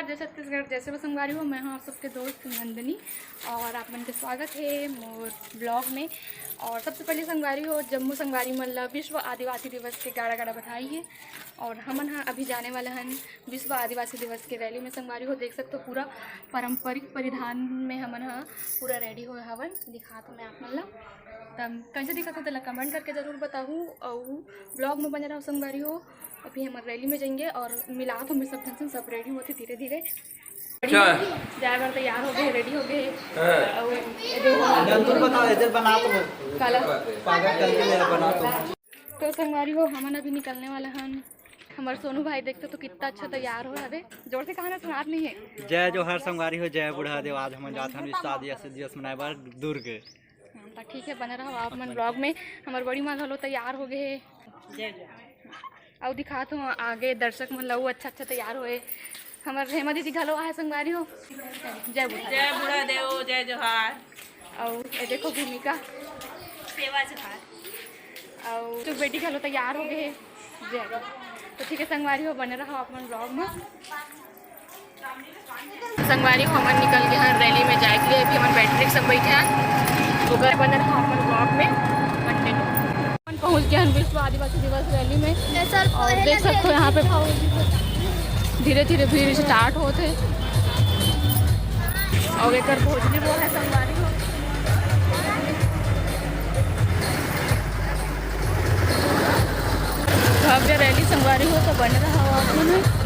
नमस्कार, जय छत्तीसगढ़। जैसे वो संगवारी हो, मैं हूँ आप सबके दोस्त नंदनी और आप मन के स्वागत है मोर ब्लॉग में। और सबसे पहले संगवारी हो, जम्मू संगवारी मतलब विश्व आदिवासी दिवस के गाड़ा गाड़ा बधाई है। और हमन हाँ अभी जाने वाले हन विश्व आदिवासी दिवस के रैली में। संगवारी हो देख सकते हो पूरा पारंपरिक परिधान में हमन हाँ पूरा रेडी हो हवन। दिखा तो मैं आप मन ला तब कैसे दिखा तो कमेंट करके ज़रूर बताऊँ और ब्लॉग में बने रहो संगवारी हो। अभी हम रैली में जाएंगे और मिला तो मैं सब ढंग सब रेडी होते धीरे धीरे जाए बार तैयार हो गए, रेडी हो गए। तो संगवारी हो हमन अभी निकलने वाला हन। हमारे सोनू भाई देखते तो कितना अच्छा तैयार हो रहे। जोर से कहा ना सुनात नहीं है। जय जोहर संगवारी हो, जय बूढ़ा देव। आज हम जात हन विश्व आदिवासी दिवस मनाए बार दुर्ग। ठीक है, बने रहो आप मन ब्लॉग में। हमारे बड़ी माँ घलो तैयार हो गए और दिखात हूँ आगे दर्शक मन लऊ अच्छा अच्छा तैयार होए। हमारे हेमा दीदी घलो आए संगवारी हो। जय बूढ़ा देव, जय जोहार। और ये देखो भूमिका सेवा जोहार और तो बेटी घलो तैयार हो गए। जय। तो ठीक है संगवारी हो, बने रहो अपन ब्लॉग में। संगवारी हो हमन निकल गए हैं रैली में जाए के लिए। अभी हमारे बैटरी सब बैठे हैं तो घर बने रहो अपन ब्लॉग में। पहुंच गए हैं विश्व आदिवासी दिवस रैली में और देख सकते हो यहाँ पे धीरे धीरे भीड़ स्टार्ट होते और एक भोजनी वो है संगवारी हो। भव्य रैली संगवारी हो तो बने रहा हो आप।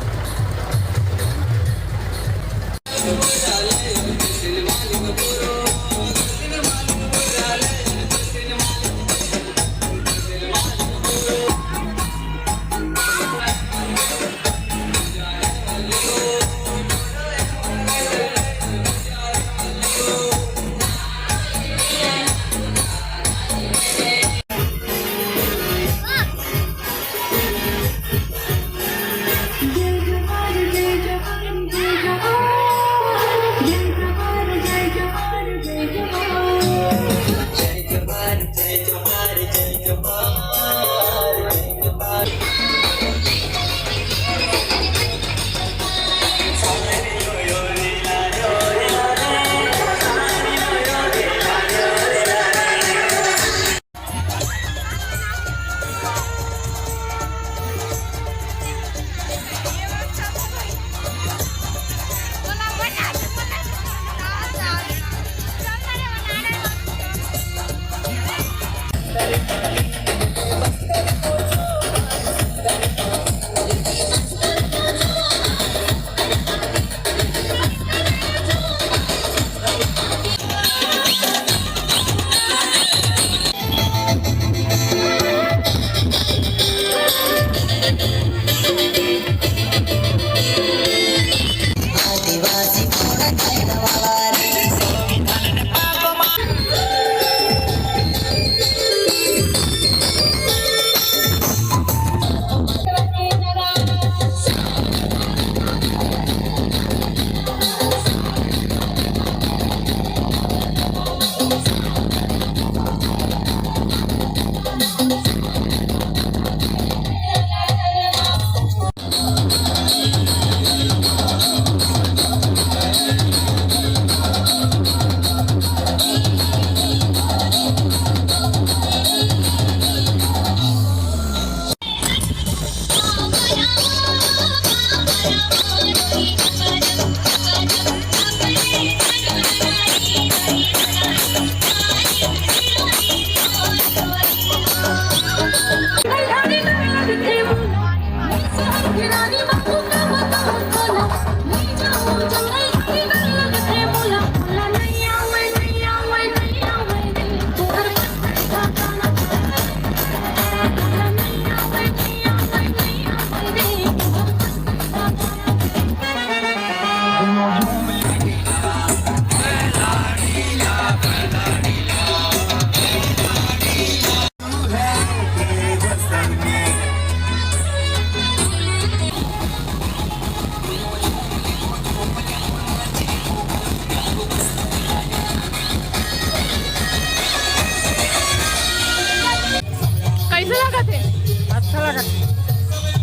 अच्छा लगा।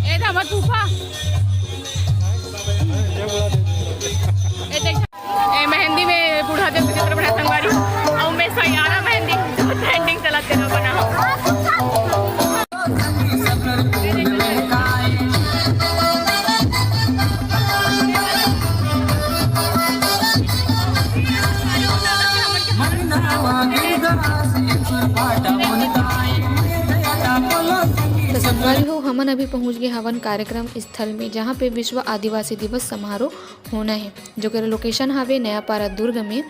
ए मत ए देख ए मेहंदी में बूढ़ा देव के चित्र बना संगवारी और मैं सयारा मेहंदी ट्रेंडिंग चलाते रहो बना तो संगवारी हो हमन अभी पहुंच गए हवन कार्यक्रम स्थल में, जहां पे विश्व आदिवासी दिवस समारोह होना है, जो कि लोकेशन हवे नयापारा दुर्ग में।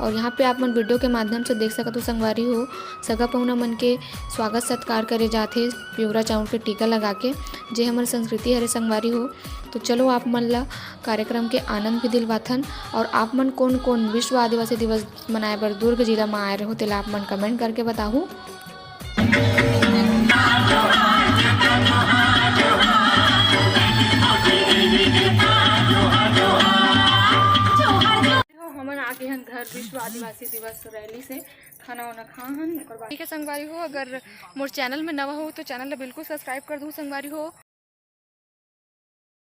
और यहाँ पे आप मन वीडियो के माध्यम से देख सकते हो संगवारी हो सगा पहुना मन के स्वागत सत्कार करे जाते पिवरा चाउर के टीका लगा के, जे हमारी संस्कृति हरे संगवारी हो। तो चलो आप मन ला कार्यक्रम के आनंद भी दिलवाथन। और आप मन कौन कौन विश्व आदिवासी दिवस मनाए बर दुर्ग जिला में आए रहो तेला आप मन कमेंट करके बताहू। हमन आगे हन घर विश्व आदिवासी दिवस रैली से खाना वाना खा हन। ठीक है संगवारी हो, अगर मोर चैनल में नवा हो तो चैनल ला बिल्कुल सब्सक्राइब कर दूँ संगवारी हो।